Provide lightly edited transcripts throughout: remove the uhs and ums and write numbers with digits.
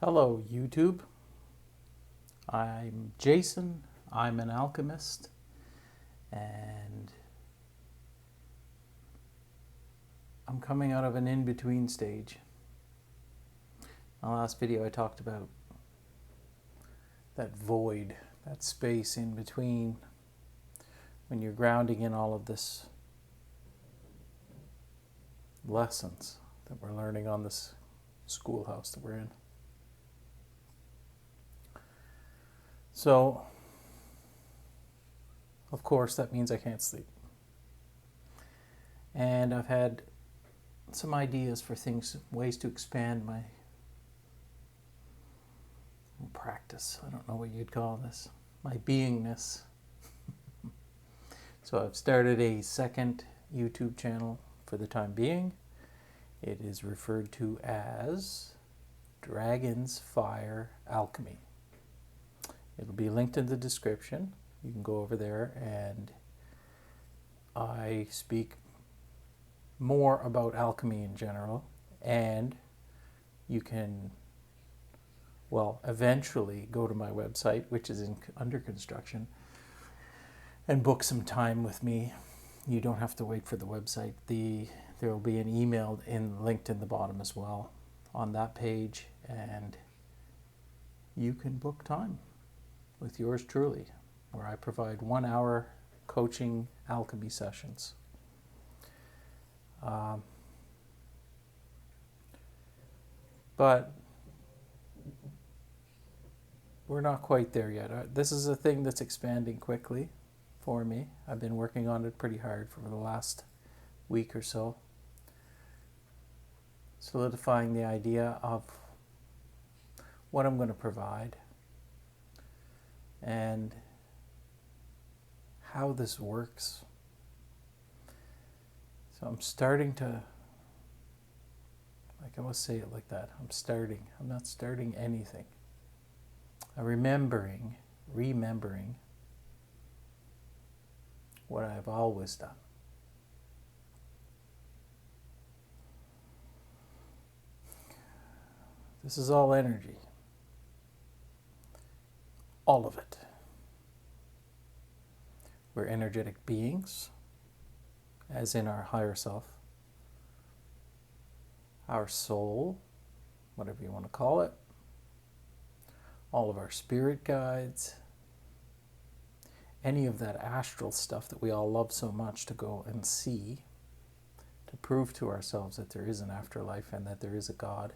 Hello, YouTube. I'm Jason. I'm an alchemist, and I'm coming out of an in-between stage. In the last video, I talked about that void, that space in between when you're grounding in all of this lessons that we're learning on this schoolhouse that we're in. So, of course, that means I can't sleep. And I've had some ideas for things, ways to expand my practice. I don't know what you'd call this. My beingness. So I've started a second YouTube channel for the time being. It is referred to as Dragon's Fire Alchemy. It'll be linked in the description. You can go over there, and I speak more about alchemy in general, and you can, eventually go to my website, which is under construction, and book some time with me. You don't have to wait for the website. There will be an email linked in the bottom as well on that page, and you can book time with yours truly, where I provide 1 hour coaching alchemy sessions. But we're not quite there yet. This is a thing that's expanding quickly for me. I've been working on it pretty hard for the last week or so, solidifying the idea of what I'm going to provide and how this works. So I'm starting to, I must say it like that, I'm not starting anything. I'm remembering what I've always done. This is all energy. All of it. We're energetic beings, as in our higher self, our soul, whatever you want to call it, all of our spirit guides, any of that astral stuff that we all love so much to go and see, to prove to ourselves that there is an afterlife and that there is a God,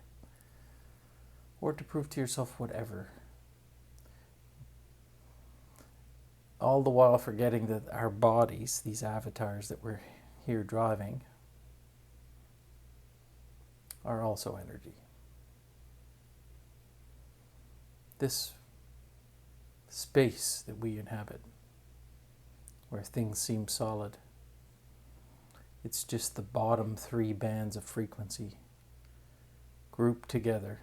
or to prove to yourself whatever. All the while forgetting that our bodies, these avatars that we're here driving, are also energy. This space that we inhabit, where things seem solid, it's just the bottom 3 bands of frequency grouped together.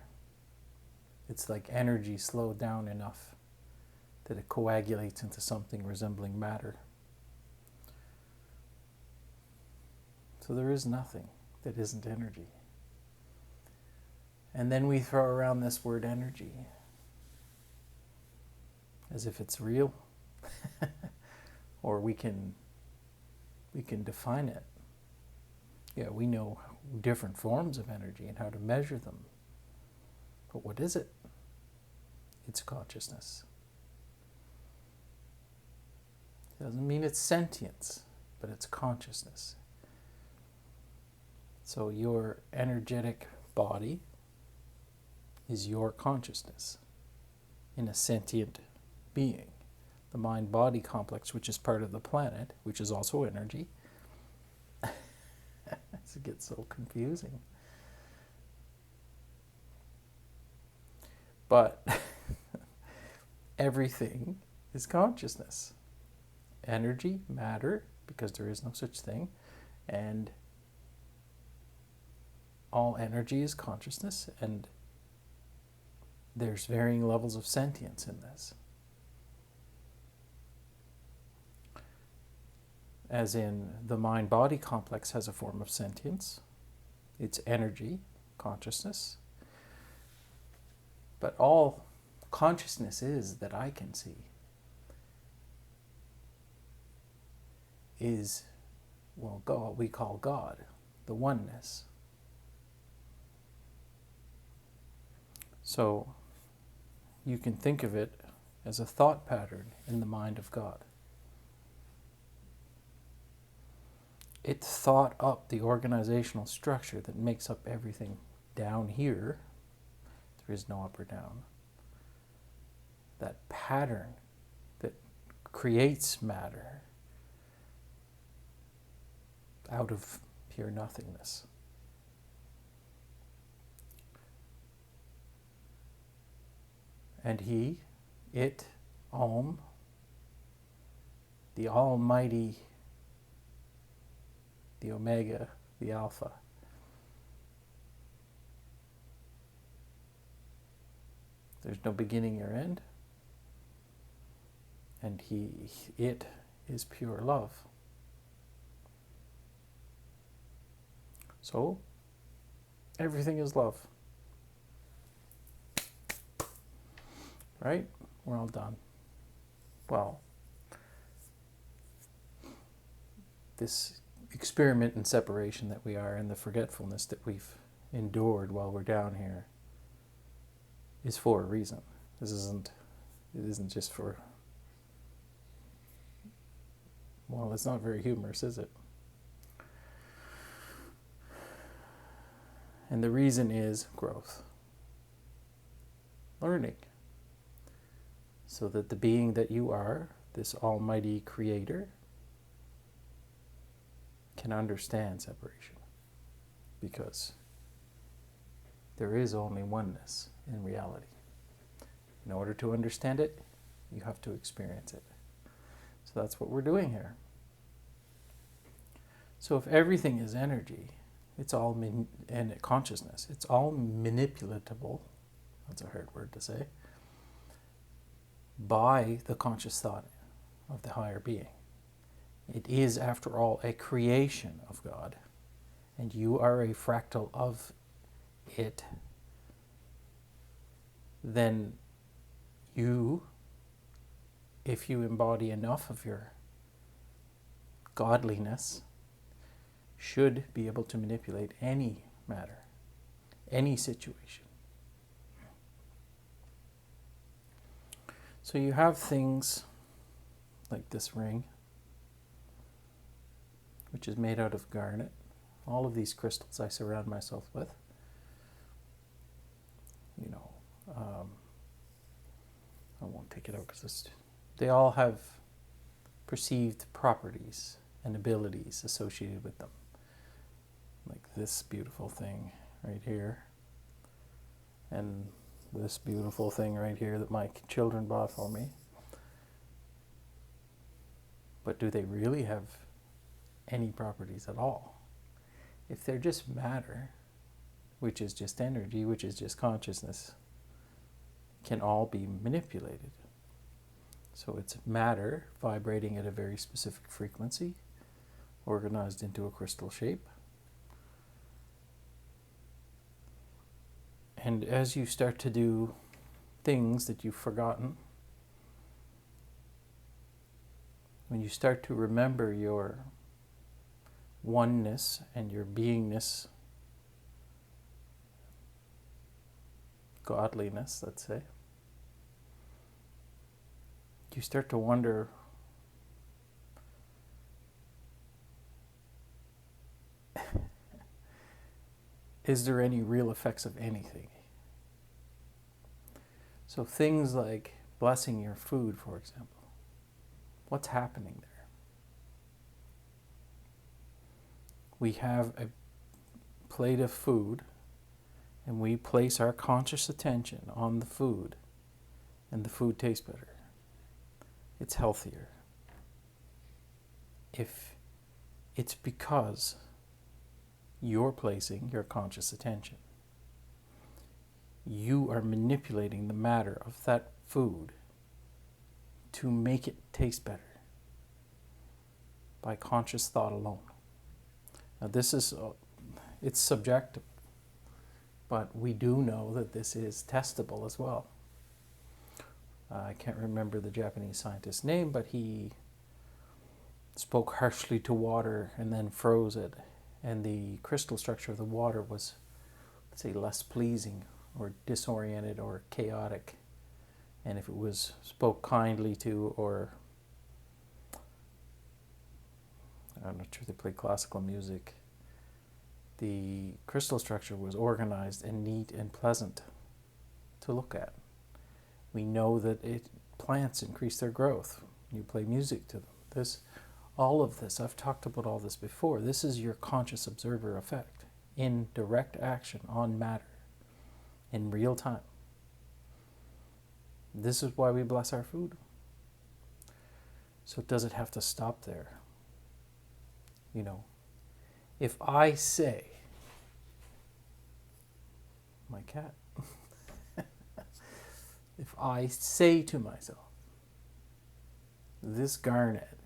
It's like energy slowed down enough that it coagulates into something resembling matter. So there is nothing that isn't energy. And then we throw around this word energy as if it's real, or we can define it. Yeah, we know different forms of energy and how to measure them. But what is it? It's consciousness. It doesn't mean it's sentience, but it's consciousness. So your energetic body is your consciousness in a sentient being. The mind-body complex, which is part of the planet, which is also energy. It gets so confusing. But everything is consciousness. Energy, matter, because there is no such thing, and all energy is consciousness, and there's varying levels of sentience in this. As in, the mind-body complex has a form of sentience. It's energy, consciousness. But all consciousness is that I can see is, well, God, we call God, the oneness. So you can think of it as a thought pattern in the mind of God. It thought up the organizational structure that makes up everything down here. There is no up or down. That pattern that creates matter out of pure nothingness. And he, it, Om, the Almighty, the Omega, the Alpha, there's no beginning or end. And it is pure love. So, everything is love. Right? We're all done. Well, this experiment in separation that we are and the forgetfulness that we've endured while we're down here is for a reason. It isn't just for, well, it's not very humorous, is it? And the reason is growth. Learning. So that the being that you are, this almighty creator, can understand separation. Because there is only oneness in reality. In order to understand it, you have to experience it. So that's what we're doing here. So if everything is energy, it's all and consciousness, it's all manipulatable, that's a hard word to say, by the conscious thought of the higher being. It is, after all, a creation of God, and you are a fractal of it. Then you, if you embody enough of your godliness, should be able to manipulate any matter, any situation. So you have things like this ring, which is made out of garnet. All of these crystals I surround myself with. I won't take it out because they all have perceived properties and abilities associated with them. Like this beautiful thing right here, and this beautiful thing right here that my children bought for me. But do they really have any properties at all? If they're just matter, which is just energy, which is just consciousness, can all be manipulated. So it's matter vibrating at a very specific frequency, organized into a crystal shape. And as you start to do things that you've forgotten, when you start to remember your oneness and your beingness, godliness, let's say, you start to wonder, is there any real effects of anything? So things like blessing your food, for example, what's happening there? We have a plate of food, and we place our conscious attention on the food, and the food tastes better. It's healthier. If it's because you're placing your conscious attention, you are manipulating the matter of that food to make it taste better by conscious thought alone. Now this is, it's subjective, But we do know that this is testable as well. I can't remember the Japanese scientist's name, but he spoke harshly to water and then froze it. And the crystal structure of the water was, let's say, less pleasing or disoriented or chaotic. And if it was spoke kindly to, or I'm not sure they play classical music, the crystal structure was organized and neat and pleasant to look at. We know that plants increase their growth. You play music to them. All of this, I've talked about all this before. This is your conscious observer effect in direct action on matter in real time. This is why we bless our food. So does it have to stop there? You know, if I say, my cat, if I say to myself, this garnet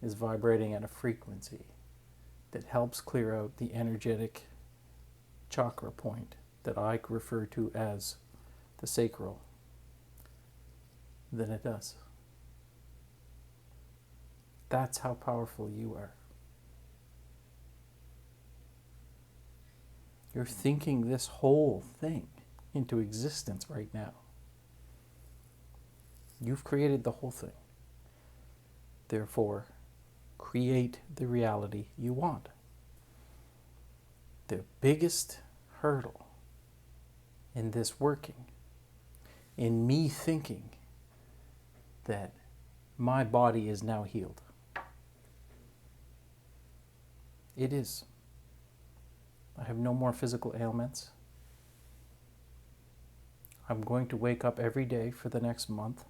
is vibrating at a frequency that helps clear out the energetic chakra point that I refer to as the sacral, then it does. That's how powerful you are. You're thinking this whole thing into existence right now. You've created the whole thing. Therefore, create the reality you want. The biggest hurdle in this working, in me thinking that my body is now healed. It is. I have no more physical ailments. I'm going to wake up every day for the next month,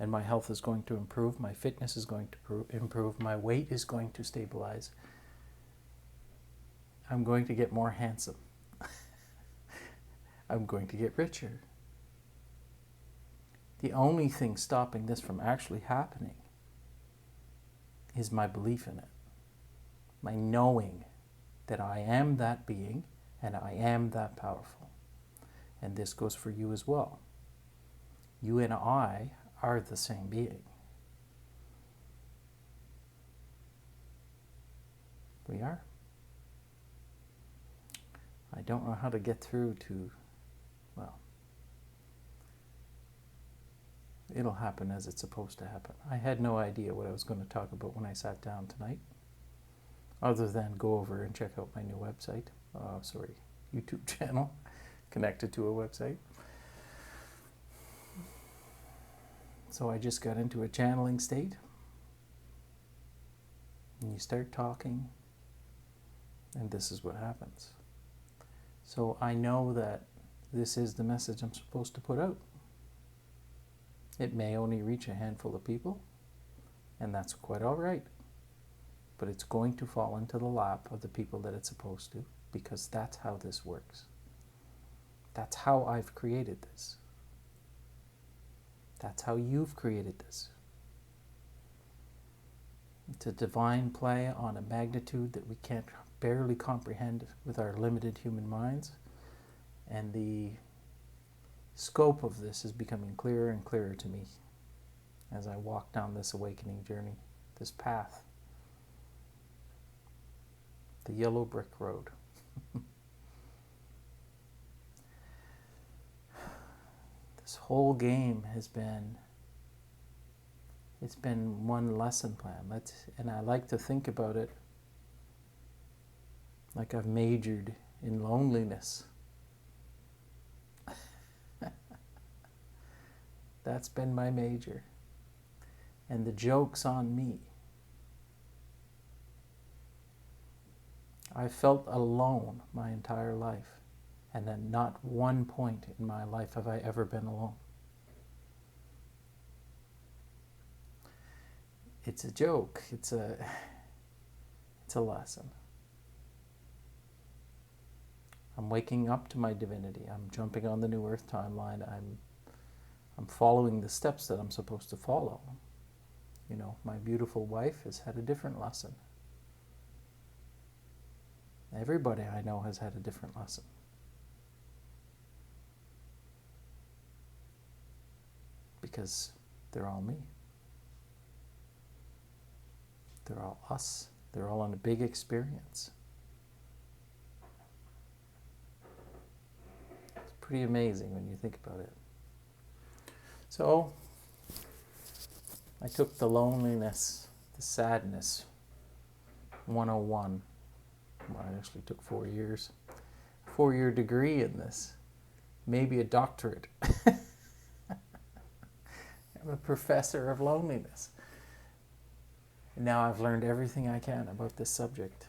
and my health is going to improve, my fitness is going to improve, my weight is going to stabilize. I'm going to get more handsome. I'm going to get richer. The only thing stopping this from actually happening is my belief in it. My knowing that I am that being and I am that powerful. And this goes for you as well. You and I are the same being. We are. I don't know how to get through to, well, it'll happen as it's supposed to happen. I had no idea what I was going to talk about when I sat down tonight, other than go over and check out my new website, YouTube channel, connected to a website. So I just got into a channeling state, and you start talking, and this is what happens. So I know that this is the message I'm supposed to put out. It may only reach a handful of people, and that's quite all right. But it's going to fall into the lap of the people that it's supposed to, because that's how this works. That's how I've created this. That's how you've created this. It's a divine play on a magnitude that we can't barely comprehend with our limited human minds. And the scope of this is becoming clearer and clearer to me as I walk down this awakening journey, this path, the yellow brick road. This whole game has been, it's been one lesson plan. And I like to think about it like I've majored in loneliness. That's been my major. And the joke's on me. I felt alone my entire life. And at not one point in my life have I ever been alone. It's a joke. It's a lesson. I'm waking up to my divinity. I'm jumping on the New Earth timeline. I'm following the steps that I'm supposed to follow. You know, my beautiful wife has had a different lesson. Everybody I know has had a different lesson. because they're all me. They're all us. They're all on a big experience. It's pretty amazing when you think about it. So I took the loneliness, the sadness 101. Well, I actually took 4 years. 4-year degree in this. Maybe a doctorate. I'm a professor of loneliness. And now I've learned everything I can about this subject.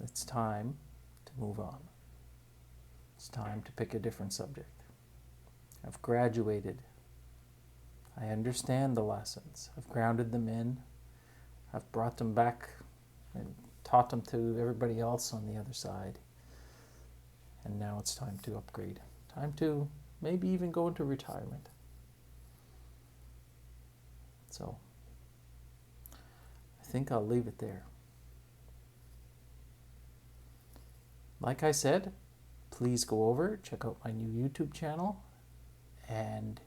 It's time to move on. It's time to pick a different subject. I've graduated. I understand the lessons. I've grounded them in. I've brought them back and taught them to everybody else on the other side. And now it's time to upgrade. Time to maybe even go into retirement. So I think I'll leave it there. Like I said, please go over, check out my new YouTube channel, and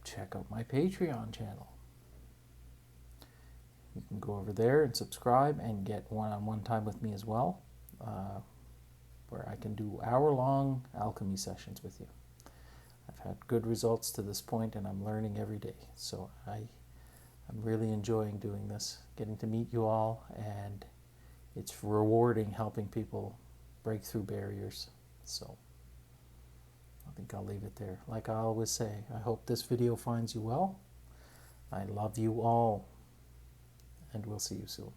check out my Patreon channel. You can go over there and subscribe and get one-on-one time with me as well, where I can do hour-long alchemy sessions with you. I've had good results to this point, and I'm learning every day. So I'm really enjoying doing this, getting to meet you all, and it's rewarding helping people break through barriers. So I think I'll leave it there. Like I always say, I hope this video finds you well. I love you all, and we'll see you soon.